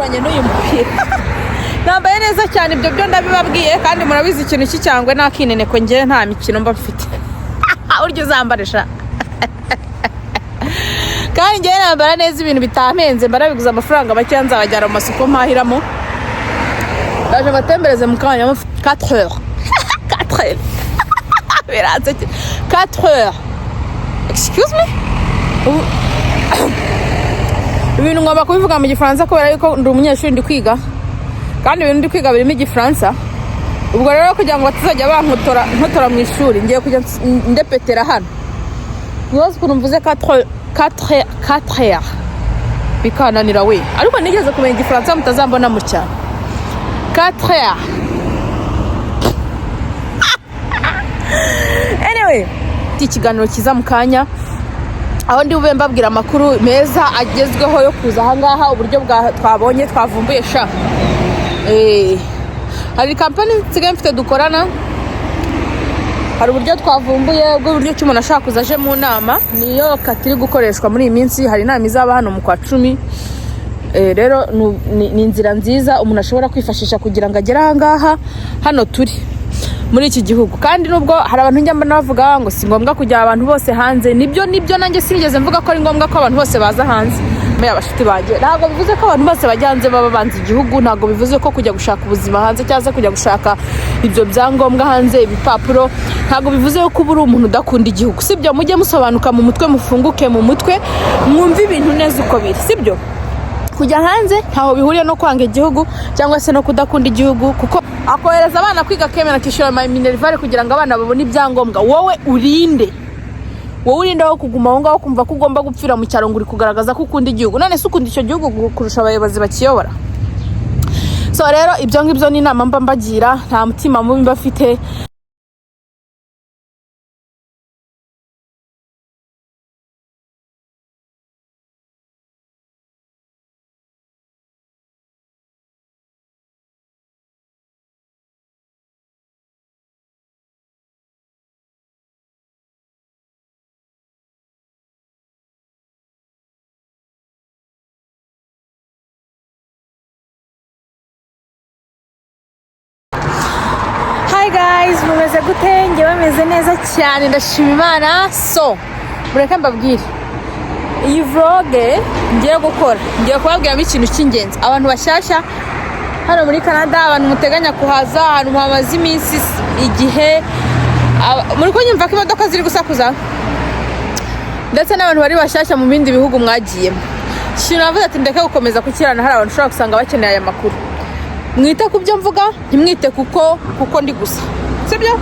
bihabanye n'uyu mupira nambaye neza cyane ibyo byo ndabibabwiye kandi murabizi ikintu cy'icyangwe nakinene ko ngiye nta mikino mba mfite uryo uzambarisha kandi ngiye nambara neza ibintu bitampenze mbarabiguza amafaranga make nzabajyana mu masoko mpahiramo ndaje batembereze mu kanya 4 heures 4 heures biratse 4 heures excuse me ibintu ngomba kubivuga mu gifaransa kubera yuko ndi umunyeshuri ndi kwiga kandi ibintu ndi kwiga birimo igifaransa ubwo rero kugira ngo batazajya bankotora mu ishuri ngiye kujya ndepetera hano nibaze ukuntu mvuze 4 heures bikananira we ariko nigeze kumenya igifaransa mutazambona mu cyane 4 heures anyway ikiganiro kiza mu kanya aho ndi bube mbabwira amakuru meza agezweho yo kuza ahangaha uburyo twabonye twavumbuye sha hari kampani nsigaye mfite dukorana hari uburyo twavumbuye bw'uburyo cy'umuntu ashaka kuza aje mu nama niyo katiri gukoreshwa muri iyi minsi hari inama izaba hano mu kwa 10 rero ni inzira nziza umuntu ashobora kwifashisha kugira ngo agere ahangaha hano turi muri iki gihugu kandi nubwo hari abantu njya mbona bavuga ngo si ngombwa kujya abantu bose hanze nibyo nanjye sinigeze mvuga ko ari ngombwa ko abantu bose baza hanze muri abashiti bagiye ntabwo bivuze ko abantu bose bajya hanze baba banze igihugu ntabwo bivuze ko kujya gushaka ubuzima hanze cyangwa kujya gushaka ibyo byangombwa hanze ibipapuro ntabwo bivuze ko uba uri umuntu udakunda igihugu sibyo mujye musobanuka mu mutwe mufunguke mu mutwe mwumve ibintu neza uko biri sibyo kujya hanze ntaho bihuriye no kwanga igihugu cyangwa se no kudakunda igihugu kuko akohereza abana kwiga kemera kishora minerval kugira ngo abana babone ibyangombwa wowe urinde aho kuguma aho ngaho kumva ko ugomba gupfira mu cyaro nguri kugaragaza ko ukunda igihugu none se ukunda icyo gihugu kurusha abayobozi bakiyobora so rero ibyo ngibyo ni inama mba mbagira nta mutima mubi mbafite guys mumeze gute ngewe meze neza cyane ndashima Imana so mureke mbabwire iyi vlog ngiye gukora ngiye kubabwiramo ikintu cy'ingenzi abantu bashyashya hano muri Canada abantu muteganya kuhaza ahantu hamaze iminsi igihe muri ko nyumva ko imodoka ziri gusakuza ndetse n'abantu bari bashyashya mu bindi bihugu mwagiyemo ikintu navuze ati ndeke gukomeza kukirana hari abantu ushobora gusanga bakeneye aya makuru mwite ku byo mvuga ntimwite kuko ndi gusa sibyo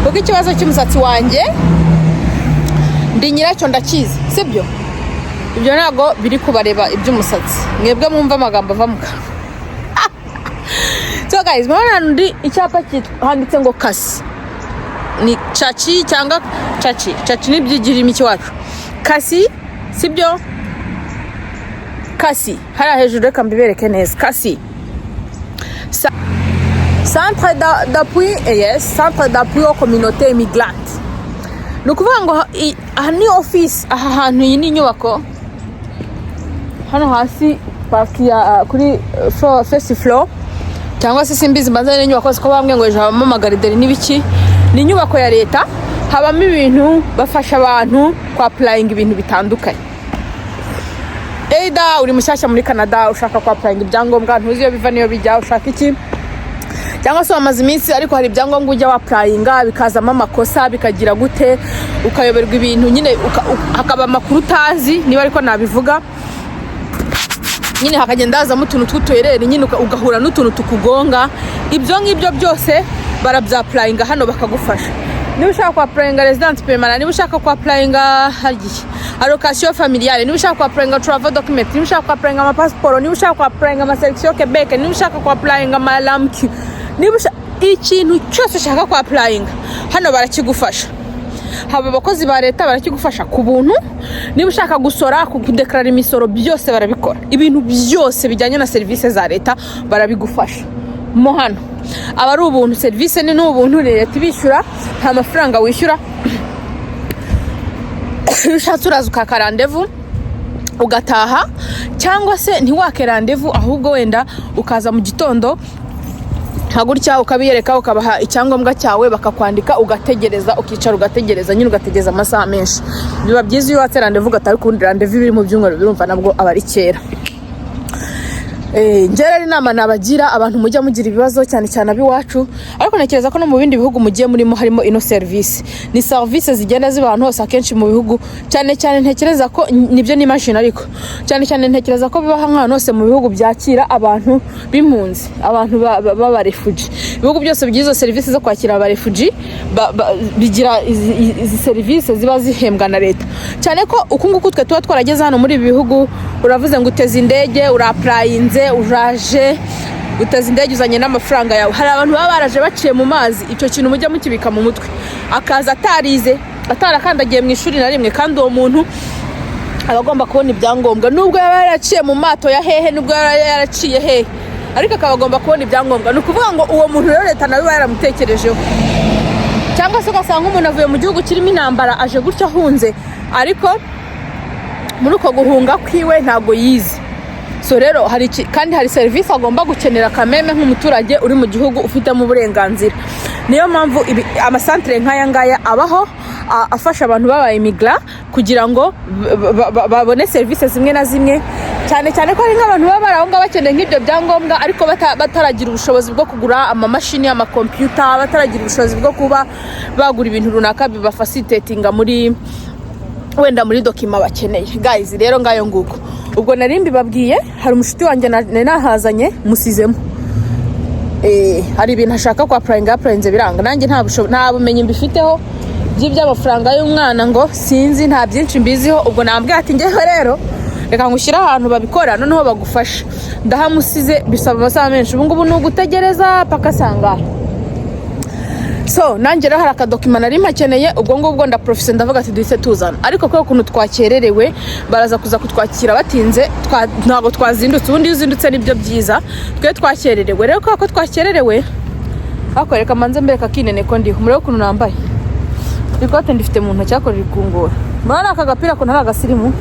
kuko ikibazo cy'umusatsi wanjye ndi nyiracyo ndakizi sibyo ibyo ntago biri kubareba iby'umusatsi mwebwe mwumva amagambo ava mu kanwa so guys mwana ndi icyapa handitse ngo kasi ni chachi cyangwa chachi ni byigirimo ikiwacu kasi sibyo kasi hari hejuru reka mbibereke neza kasi centre d'appui aux communautés immigrantes ni ukuvuga ngo aha ni office aha hantu iyi ni inyubako hano hasi pakiya kuri first floor cyangwa se simbizi mbanza n'inyubako ziko bamwe ngo habamo amagarideri n'ibiki ni inyubako ya leta habamo ibintu bafasha abantu kwa applying ibintu bitandukanye Eida uri mushyashya muri Canada ushaka kwa applying ibyangombwa ntuzi iyo biva niyo bijya ushaka iki cyangwa se wamaze iminsi ariko hari ibyangombwa ujya wa applyinga bikazamo amakosa bikagira gute ukayoberwa ibintu nyine hakaba amakuru utazi niba ariko nabivuga nyine hakagenda hazamo utuntu tw'utuherere nyine ugahura n'utuntu tukugonga ibyo ngibyo byose barabyapplyinga hano bakagufasha niba ushaka kwa applyinga residence permanent niba ushaka kwa applyinga allocation familiale niba ushaka kwa applyinga travel document niba ushaka kwa applyinga ama passport niba ushaka kwa applyinga ama selection Quebec niba ushaka kwa applyinga ama LAMQ niba ikintu cyose ushaka kwa applyinga hano barakigufasha haba abakozi ba leta barakigufasha ku buntu niba ushaka gusora kudeclarer imisoro byose barabikora ibintu byose bijyanye na service za leta barabigufasha mo hano aba ari ubuntu service ni n'ubuntu leta ibishyura nta mafaranga wishyura ushatse uraza ukaka rendezvous ugataha, cyangwa se ntiwake rendezvous ahubwo wenda ukaza mu gitondo hagurya ukabiyereka ukabaha icyangombwa cyawe bakakwandika ugategereza ukicara ugategereza nyine ugategereza amasaha menshi. Biba byiza iyo watse rendezvous gatari kundi rendezvous biri mu byumweru birumva nabwo abari kera. Njye inama nabagira abantu mujya mugira ibibazo cyane cyane abiwacu, ariko nekereza ko no mu bindi bihugu mugiye murimo harimo ino service. Ni service zigenda ziba ahantu hose akenshi mu bihugu, cyane cyane ntekereza ko nibyo ni machine, ariko cyane ntekereza ko biba ahantu hose mu bihugu byakira abantu b'impunzi, abantu baba refugee. Ibihugu byose bigize service zo kwakira aba refugee bigira izi service ziba zihembwa na leta. Cyane ko ukunguku twe tuba twarageze hano muri ibi bihugu, uravuze ngo uteze indege, uraprayinze, uraje uteze indege uzanye n'amafaranga yawe. Hari abantu baba baraje baciye mu mazi, icyo kintu mujya mukibika mu mutwe, akaza atarize atarakandagiye mu ishuri na rimwe, kandi uwo muntu abagomba kubona ibyangombwa nubwo yaba yaraciye mu mato ya hehe, nubwo yaba yaraciye hehe, ariko akabagomba kubona ibyangombwa. Ni ukuvuga ngo uwo muntu rero leta nawe yaramutekerejeho. Cyangwa se ugasanga umuntu avuye mu gihugu kirimo intambara aje gutya ahunze, ariko muri uko guhunga kwiwe ntabwo yize. So rero kandi hari service agomba gukenera kameme nk'umuturage uri mu gihugu ufitemo uburenganzira. Niyo mpamvu amasantere nk'aya ngaya abaho afasha abantu baba immigra kugira ngo babone service zimwe na zimwe, cyane ko hari nk'abantu baba barahunga bakeneye nk'ibyo byangombwa ariko bataragira ubushobozi bwo kugura amamashini y'amakompiyuta, bataragira ubushobozi bwo kuba bagura ibintu runaka bibafacilitatinga muri wenda muri dokima bakeneye. Guys rero ngayo nguko ubwo narimbi babwiye, hari umushuti wanjye nahazanye musizemo hari ibintu ashaka kwa apurayinze biranga, nanjye nta bumenyi mbifiteho by'iby'amafaranga y'umwana, ngo sinzi, nta byinshi mbiziho. Ubwo nambwiye ati ngewe rero reka ngushyire ahantu babikora noneho bagufasha. Ndahamusize bisaba amasaha menshi, ubu ngubu ni ugutegereza paka sangara. So nanjye rero hari akadokima nari mpakeneye, ubwo ngubwo ndaprofise ndavuga ati duhise tuzana. Ariko ko ukuntu twakererewe baraza kuza kutwakira batinze, ntabwo twazindutse. Ubundi uzindutse nibyo byiza, twe twakererewe. Rero ko twakererewe akoreka manze mbeka kinene ko ndiho murebe ukuntu nambaye ikote ndifite mu ntoki akora rikungura. Murana aka gapira ko ntari agasirimu,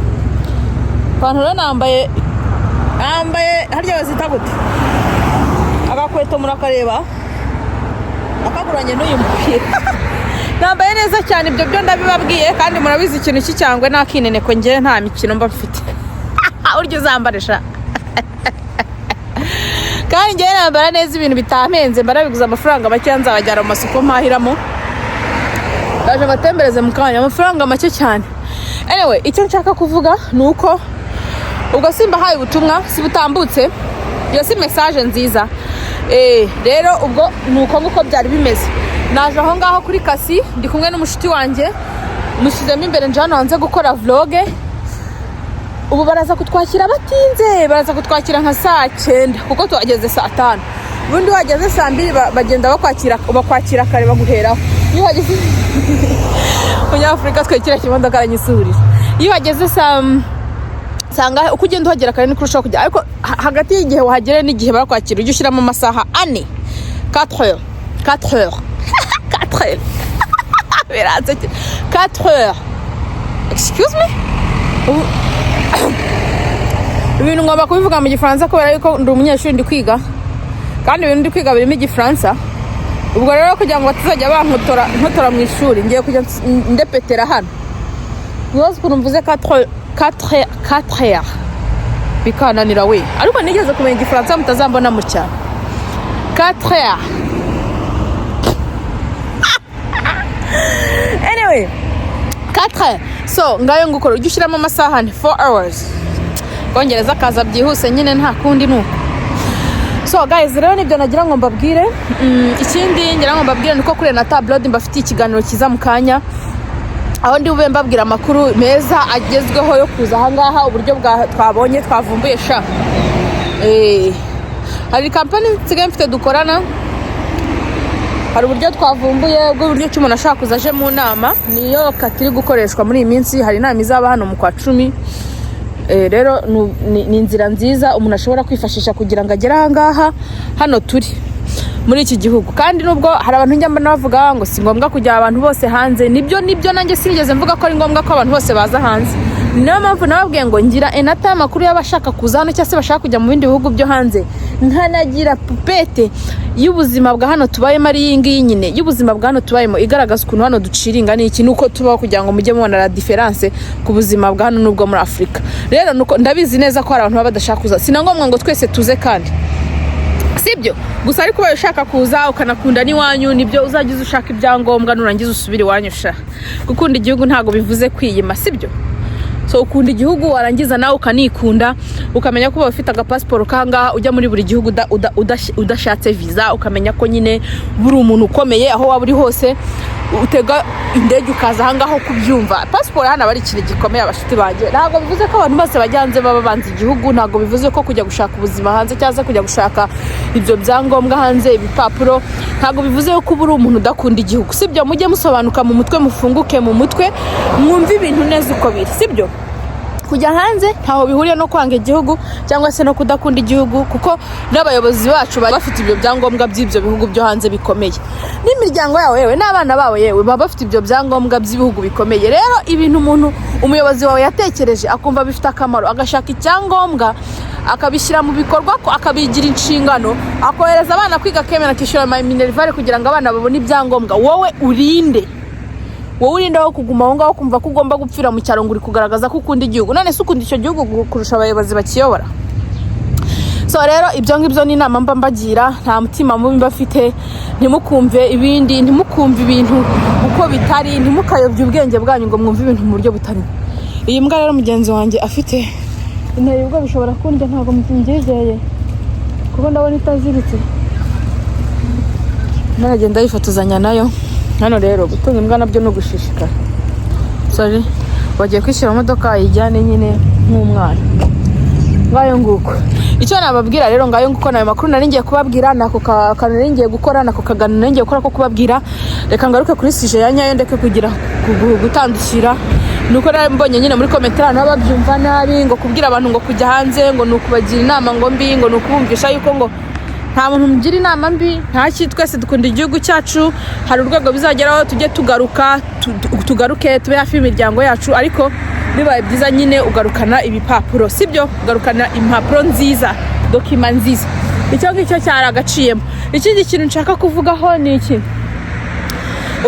pantalo nambaye harya bazita gute, agakweto murakareba akaguranye n'uyu mupira. Nambaye neza cyane, ibyo byo ndabibabwiye, kandi murabizi ikintu cy'icyangwe nakinene ko ngiye nta mikino mba mfite. Uryo zambaresha kandi ngiye nambara neza ibintu bitampenze, mbarabiguza amafaranga make nzabajyana mu masoko mpahiramo, ndaje batembereze mu kanya amafaranga make cyane. Anyway icyo nshaka kuvuga ni uko ubwo simba haye ubutumwa si butambutse, iyo si message nziza. Rero ubwo nuko nguko byari bimeze. Naje aho ngaho kuri kasi ndi kumwe n'umushuti wanjye, mushyizemo imbere njana hanze gukora vlog. Ubu baraza kutwakira batinze, baraza kutwakira nka saa 9 kuko tuhageze saa 5. Ubundi wageze saa 2 bagenda bakwakira kare baguheraho. Iyo wageze Umunyafurika twekira kimodoka aranyisuhurira. Iyo wageze sanga uko ugenda uhagera kare ni kurushaho kujya, ariko hagati y'igihe wahagere n'igihe barakwakira ujye ushyiramo amasaha 4 heures 4 heures biranze 4 heures. Excuse me. Ibintu ngomba kubivuga mu Gifaransa kubera yuko ndi umunyeshuri ndi kwiga, kandi ibintu ndi kwiga birimo Igifaransa. Ubwo rero kugira ngo batazajya bankotora mu ishuri ngiye kujya ndepetera hano. Nibaza ukuntu mvuze 4 heures bikananira we, ariko nigeze kumenya Igifaransa mutazambona mu cyaro. 4 heures. Anyway 4 heures. So ngayo ngukora ujye ushyiramo amasaha 4 hours. Kongereza kaza byihuse nyine nta kundi nuko. So guys rero nibyo nagira ngo mbabwire. Ikindi ngira ngo mbabwire niko kuri na tabloid mbafitiye ikiganiro kiza mu kanya, aho ndi bube mbabwira amakuru meza agezweho yo kuza aha ngaha, uburyo twabonye twavumbuye sha. Hari company nsigaye mfite dukorana, hari uburyo twavumbuye bw'uburyo cy'umuntu ashaka kuza aje mu nama, niyo katiri gukoreshwa muri iyi minsi. Hari inama izaba hano mu kwa 10. Rero ni inzira nziza umuntu ashobora kwifashisha kugira ngo agere aha ngaha hano turi. muri iki gihugu. Kandi nubwo hari abantu njya mbona bavuga ngo si ngombwa kujya abantu bose hanze, nibyo nanjye sinigeze mvuga ko ari ngombwa ko abantu bose baza hanze. Niyo mpamvu nababwiye ngo ngira enata y'amakuru y'abashaka kuza hano cyangwa se bashaka kujya mu bindi bihugu byo hanze, nkanagira pupete y'ubuzima bwa hano tubayemo ari iyi ngiyi nyine y'ubuzima bwa hano tubayemo, igaragaza ukuntu hano duciringa ni iki nuko tubaho, kugira ngo mujye mubona la difference ku buzima bwa hano n'ubwo muri Afurika. Rero nuko ndabizi neza ko hari abantu baba badashaka kuza, sinangombwa ngo twese tuze kandi sibyo gusa, ariko ubaye ushaka kuza ukanakunda n'iwanyu nibyo uzagize ushaka ibyangombwa, nurangiza usubire iwanyu sha. Gukunda igihugu ntago bivuze kwiyima, sibyo? So ukunda igihugu warangiza nawe ukanikunda, ukamenya ko bafite agapasiporo kanga ujya muri buri gihugu udashatse visa, ukamenya ko nyine buri umuntu ukomeye aho waba uri hose, utega indege ukaza ahangaho kubyumva. Pasiporo hano bari ikintu gikomeye abashiti banjye. Ntabwo bivuze ko abantu bose bajya hanze baba banze igihugu, ntabwo bivuze ko kujya gushaka ubuzima hanze cyangwa kujya gushaka ibyo byangombwa hanze, ibipapuro, ntabwo bivuze ko uri umuntu udakunda igihugu, sibyo? Mujye musobanuka mu mutwe, mufunguke mu mutwe, mwumve ibintu neza uko biri, sibyo? Kujya hanze ntaho bihuriye no kwanga igihugu cyangwa se no kudakunda igihugu, kuko n'abayobozi bacu bafite ibyo byangombwa by'ibyo bihugu byo hanze bikomeye, n'imiryango yawe yewe n'abana bawe yewe baba bafite ibyo byangombwa by'ibihugu bikomeye. Rero ibintu umuyobozi wawe yatekereje akumva bifite akamaro, agashaka icyangombwa akabishyira mu bikorwa, akabigira inshingano, akohereza abana kwiga, akemera akishyura minerivare kugira ngo abana babone ibyangombwa, wowe urinde aho kuguma aho ngaho kumva ko ugomba gupfira mu cyaro ngo uri kugaragaza ko ukunda igihugu. None se ukunda icyo gihugu kurusha abayobozi bakiyobora? So rero ibyo ngibyo ni inama mba mbagira, nta mutima mubi bafite, ntimukumve ibintu uko bitari, ntimukayobye ubwenge bwanyu ngo mwumve ibintu mu buryo butari. Iyi mbwa rero mugenzi wanjye afite inteye ubwo bishobora kundya, ntabwo mbyizeye kuko ndabona itaziritse, naragenda yifotozanya nayo. Hano rero gutunga imbwa nabyo no gushishikara. Sorry, bagiye kwishyira imodoka yijyane nyine nk'umwana. Ngayo nguko icyo nababwira rero, ngayo nguko nayo makuru nari ngiye kubabwira, nako kantu nari ngiye gukora, nako kagano nari ngiye gukora ko kubabwira. Reka ngaruke kuri sije ya nyayo, ndeke kugira gutandukira. Nuko rero mbonye nyine muri komentari hano babyumva nabi, ngo kubwira abantu ngo kujya hanze ngo nukubagira inama ngo mbi, ngo nukubumvisha yuko ngo nta muntu mugira inama mbi, ntaki, twese dukunda igihugu cyacu. Hari urwego bizageraho tujye tugaruke tube hafi y'imiryango yacu, ariko bibaye byiza nyine ugarukana ibipapuro, sibyo? Ugarukana impapuro nziza, dokima nziza. Icyo ngicyo cyari agaciyemo. Ikindi kintu nshaka kuvugaho ni iki,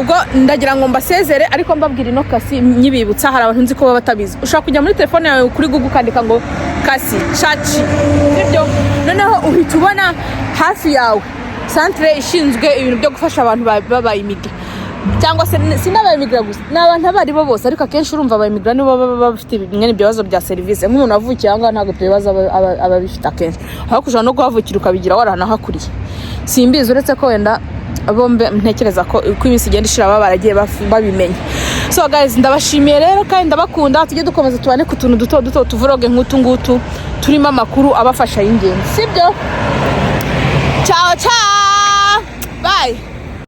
ubwo ndagira ngo mbasezere ariko mbabwira ino kasi nyibibutsa, hari abantu nzi ko baba batabizi. Ushaka kujya muri telefone yawe kuri Google ukandika ngo kasi chachi, sibyo? Noneho uhita ubona hafi yawe centre ishinzwe ibintu byo gufasha abantu baba immigrant, cyangwa se sinaba immigrant gusa, n'abantu abari bo bose, ariko akenshi urumva aba immigrant nibo baba bafite bimwe n'ibibazo bya service. Nk'umuntu avukiye ahangaha ntabwo ibibazo aba bifite akenshi, aho kuja no guhavukira ukabigira waranahakuriye, simbizi, uretse ko wenda bombe ntekereza ko iminsi igenda ishira baba baragiye babimenya. So guys, ndabashimiye rero kandi ndabakunda, tujye dukomeza tubane ku tuntu duto tuvuroge nk'utu ngutu turimo amakuru abafasha y'ingenzi, sibyo? Ciao, bye.